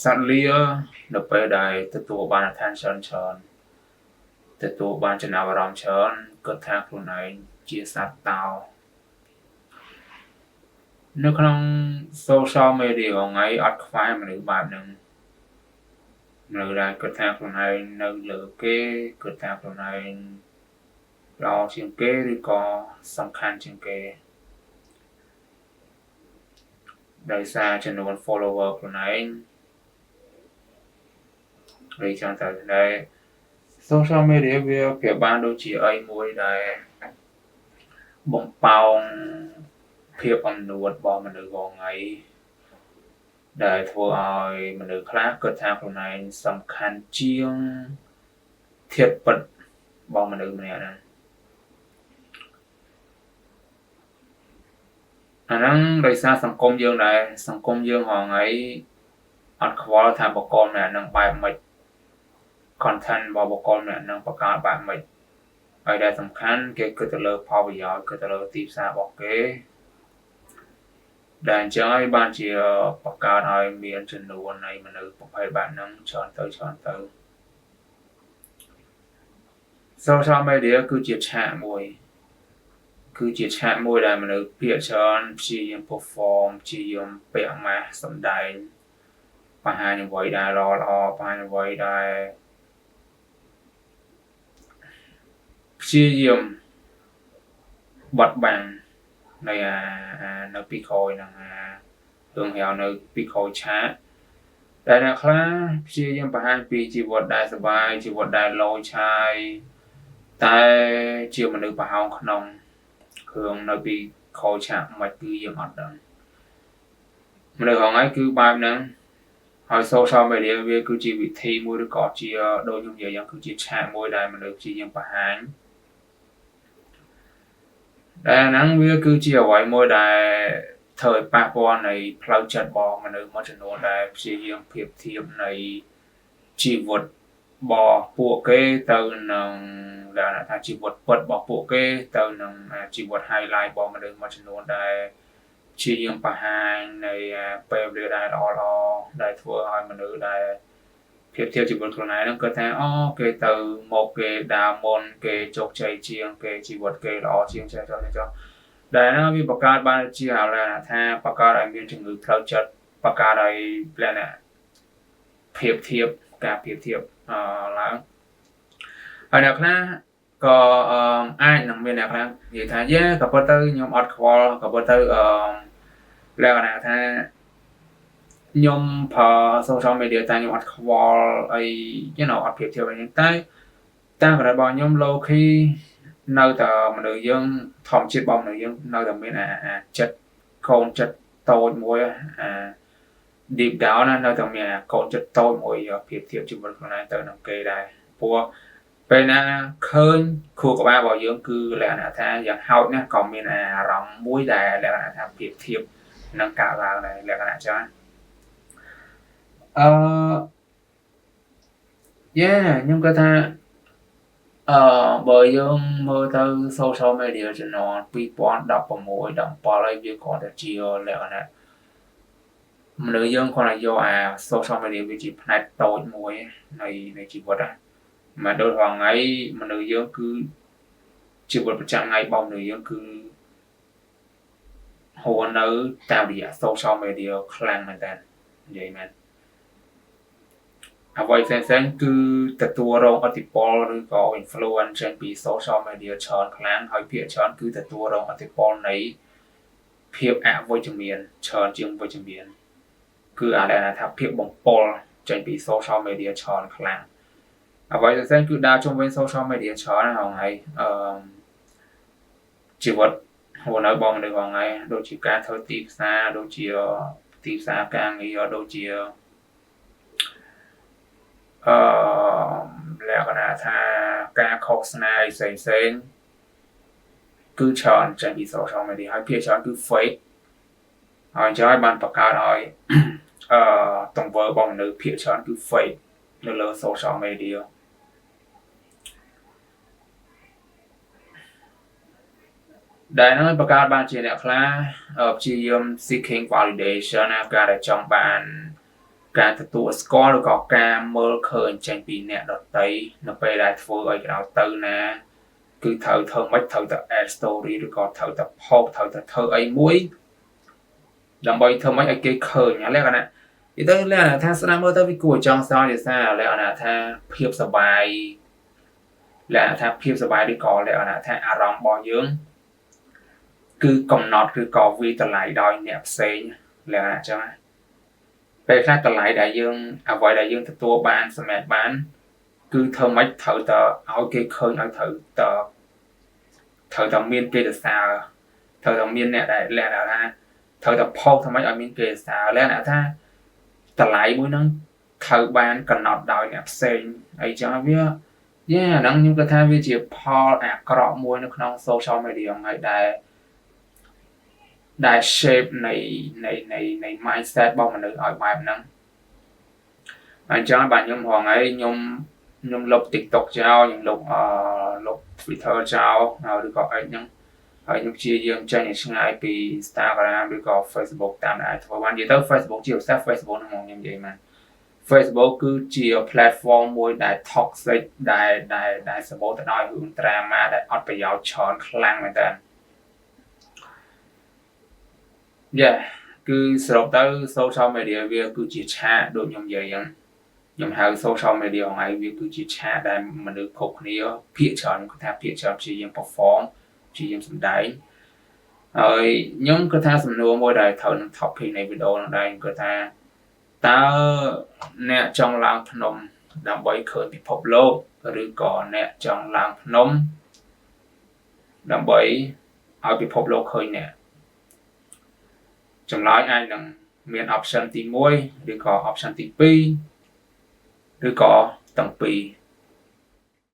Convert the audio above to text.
សត្វលានៅពេលដែលទទួលបាន attention ច្រើនទទួលបានចំណាប់អារម្មណ៍ច្រើនគិតថាខ្លួនឯងជាសត្វតោនៅក្នុង social media ថ្ងៃអត់ខ្វះមនុស្សបែបហ្នឹងមនុស្សដែលគិតថាខ្លួនឯងនៅលើគេគិតថាខ្លួនឯងល្អជាងគេឬក៏សំខាន់ជាងគេដោយសារចំនួន follower ខ្លួនឯងឬចង់តែ social media វាប្រៀបបានដូចជាអីមួយដែលបំផោងភាពអំនួតរបស់មនុស្សរាល់ថ្ងៃដែលធ្វើឲ្យមនុស្សខ្លះគិតថាខ្លួនឯងសំខាន់ជាងធាតុពិតរបស់មនុស្សម្នាក់ហ្នឹងអាហ្នឹងដោយសារសង្គមយើងដែរសង្គមយើងរាល់ថ្ងៃអត់ខ្វល់ថាបកគលម្នាក់ហ្នឹងបែបម៉េច content របស់បកគលម្នាក់ហ្នឹងបង្កើតបែបម៉េចហើយដែលសំខាន់គេគិតទៅលើផលប្រយោជន៍គិតទៅលើទីផ្សាររបស់គេដែលអញ្ចឹងហើយបានជាបង្កើតឲ្យមានចំនួននៃមនុស្សប្រភេទបែបហ្នឹងច្រើនទៅ social media គឺជាឆាកមួយដែលមនុស្សភាគច្រើនព្យាយាម perform ព្យាយាមពាក់ម៉ាស់សម្ដែងបង្ហាញអ្វីដែលល្អបង្ហាញអ្វីដែលព្យាយាមបត់បាំងនៅនៅពីក្រោយហ្នឹងរឿងរ៉ាវនៅពីក្រោយឆាកតែអ្នកខ្លះព្យាយាមបង្ហាញពីជីវិតដែលសុបាយជីវិតដែលឡូយឆាយតែជាមនុស្សប្រហោងក្នុងគ្រឿងនៅពីក្រោយឆាកមិនគឺយើងអត់ដឹងមនុស្សហងៃគឺបែបហ្នឹងហើយ social media វាគឺជាវិធីមួយឬក៏ជាដូចខ្ញុំនិយាយយ៉ាងគឺជាឆាកមួយដែលមនុស្សព្យាយាមបង្ហាញតែហ្នឹងវាគឺជាអ្វីមួយដែលធ្វើឲ្យប៉ះពាល់នៃផ្លូវចិត្តរបស់មនុស្សមួយចំនួនដែលព្យាយាមប្រៀបធៀបនៃជីវិតរបស់ពួកគេទៅនឹងដែលថាជីវិតពិតរបស់ពួកគេទៅនឹងជីវិត highlight របស់មនុស្សមួយចំនួនដែលព្យាយាមបង្ហាញនៃពេលវេលាដែលល្អដែលធ្វើឲ្យមនុស្សដែលភាពធៀបជីវិតខ្លួនឯងហ្នឹងគាត់ថាអូគេទៅមកគេដើរមុនគេជោគជ័យជាងគេជីវិតគេល្អជាងចេះដែលហ្នឹងវាបង្កើតបានជាហៅថាបង្កើតឲ្យមានជំងឺផ្លូវចិត្តបង្កើតឲ្យលក្ខណៈភាពធៀបការប្រៀបធៀបឡើងហើយអ្នកខ្លះក៏អាចនឹងមានអ្នកខ្លះនិយាយថាក៏ប៉ុន្តែខ្ញុំអត់ខ្វល់ក៏ប៉ុន្តែលក្ខណៈថាខ្ញុំប្រើ social media តែខ្ញុំអត់ខ្វល់អីអត់ប្រៀបធៀបអីហ្នឹងតែតាមប្រព័ន្ធខ្ញុំ low key នៅតែមនុស្សយើងធម្មជាតិរបស់មនុស្សយើងនៅតែមានចិត្តកូនចិត្តតូចមួយ deep down នៅតែមានកូនចិត្តតូចមួយប្រៀបធៀបជីវិតខ្លួនឯងទៅនឹងគេដែរព្រោះពេលណាឃើញគ្រូក្បាលរបស់យើងគឺលក្ខណៈថាយ៉ាងហោចណាស់ក៏មានអារម្មណ៍មួយដែលលក្ខណៈថាប្រៀបធៀបនឹងកើតឡើងដែរលក្ខណៈចឹងខ្ញុំគាត់ថាបើយើងមើលទៅ social media ជំនាន់2016 17ហើយវាគ្រាន់តែជាលក្ខណៈមនុស្សយើងគ្រាន់តែយក social media វាជាផ្នែកតូចមួយនៃជីវិតមកដូចរាល់ថ្ងៃមនុស្សយើងគឺជីវិតប្រចាំថ្ងៃរបស់មនុស្សយើងគឺហួរនៅតាមរយៈ social media ខ្លាំងមែនតើនិយាយមែនអ្វីផ្សេងៗគឺទទួលរងឥទ្ធិពលឬក៏ influence ចេញពី social media ច្រើនខ្លាំងហើយភាគច្រើនគឺទទួលរងឥទ្ធិពលនៃភាពអវិជ្ជមានច្រើនជាងវិជ្ជមានគឺអាចថាភាពបំពល់ចេញពី social media ច្រើនខ្លាំងអ្វីផ្សេងគឺដើរជុំវិញ social media ច្រើនហើយជីវិតហួរនៅបងនៅថ្ងៃដូចជាការធ្វើទីផ្សារដូចជាទីផ្សារការងារដូចជាលក្ខណៈថាការឃោសនាផ្សេងគឺច្រើនចេញពី social media ហើយភាគច្រើនគឺ fake ហើយចង់ឲ្យបានបង្កើតឲ្យទង្វើរបស់មនុស្សភាគច្រើនគឺ fake នៅលើ social media ដែលនឹងបង្កើតបានជាអ្នកខ្លះព្យាយាម seeking validation ការដែលចង់បាន ការទទួលស្គាល់ឬក៏ការមើលឃើញចេញពីអ្នកដទៃនៅពេលដែលធ្វើឲ្យក្រៅទៅណាគឺត្រូវធ្វើមិនត្រូវតែ add story ឬក៏ត្រូវតែ post ត្រូវតែធ្វើអីមួយដើម្បីធ្វើមិនឲ្យគេឃើញលក្ខណៈនិយាយទៅលក្ខណៈថាស្ដាប់មើលទៅវាគួរចង់សើចជាសារលក្ខណៈថាភាពសប្បាយលក្ខណៈថាភាពសប្បាយឬក៏លក្ខណៈថាអារម្មណ៍របស់យើងគឺកំណត់ឬក៏វាតម្លៃដោយអ្នកផ្សេងលក្ខណៈអញ្ចឹងពេលខ្លះតម្លៃដែលយើងអ្វីដែលយើងទទួលបានសម្រាប់បានគឺធ្វើមិនត្រូវតែឲ្យគេឃើញឲ្យត្រូវតែមានគេសរសើរត្រូវតែមានអ្នកដែលលក្ខណៈថាត្រូវតែផុសធ្វើមិនឲ្យមានគេសរសើរលក្ខណៈថាតម្លៃមួយហ្នឹងត្រូវបានកំណត់ដោយអ្នកផ្សេងអីចឹងវាអាហ្នឹងខ្ញុំគិតថាវាជាផលអាក្រក់មួយនៅក្នុង social media ហើយដែល shape នៃ mindset របស់មនុស្សឲ្យបែបហ្នឹងអញ្ចឹងបាទខ្ញុំហងហើយខ្ញុំលុប TikTok ចោលខ្ញុំលុប Twitter ចោលឬក៏អីហ្នឹងហើយខ្ញុំព្យាយាមចេញឲ្យឆ្ងាយពី Instagram ឬក៏ Facebook តាមដែលធ្វើបាននិយាយទៅ Facebook ជាពិសេស Facebook ហ្នឹងខ្ញុំនិយាយមក Facebook គឺជា platform មួយដែល toxic ដែលសម្បូរទៅដោយរឿង drama ដែលអត់ប្រយោជន៍ច្រើនខ្លាំងមែនតើគឺសរុបទៅ social media វាគឺជាឆាកដូចខ្ញុំនិយាយខ្ញុំហៅ social media ហ្នឹងវាគឺជាឆាកដែលមនុស្សគ្រប់គ្នាភាគច្រើនគាត់ថាភាគច្រើនព្យាយាម perform ព្យាយាមសម្ដែងហើយខ្ញុំគាត់ថាសំណួរមួយដែលត្រូវនឹង topic នៃវីដេអូហ្នឹងដែរគាត់ថាតើអ្នកចង់ឡើងភ្នំដើម្បីឃើញពិភពលោកឬក៏អ្នកចង់ឡើងភ្នំដើម្បីឲ្យពិភពលោកឃើញអ្នកចម្លើយអាចនឹងមាន option ទី1ឬក៏ option ទី2ឬក៏ទាំងពីរ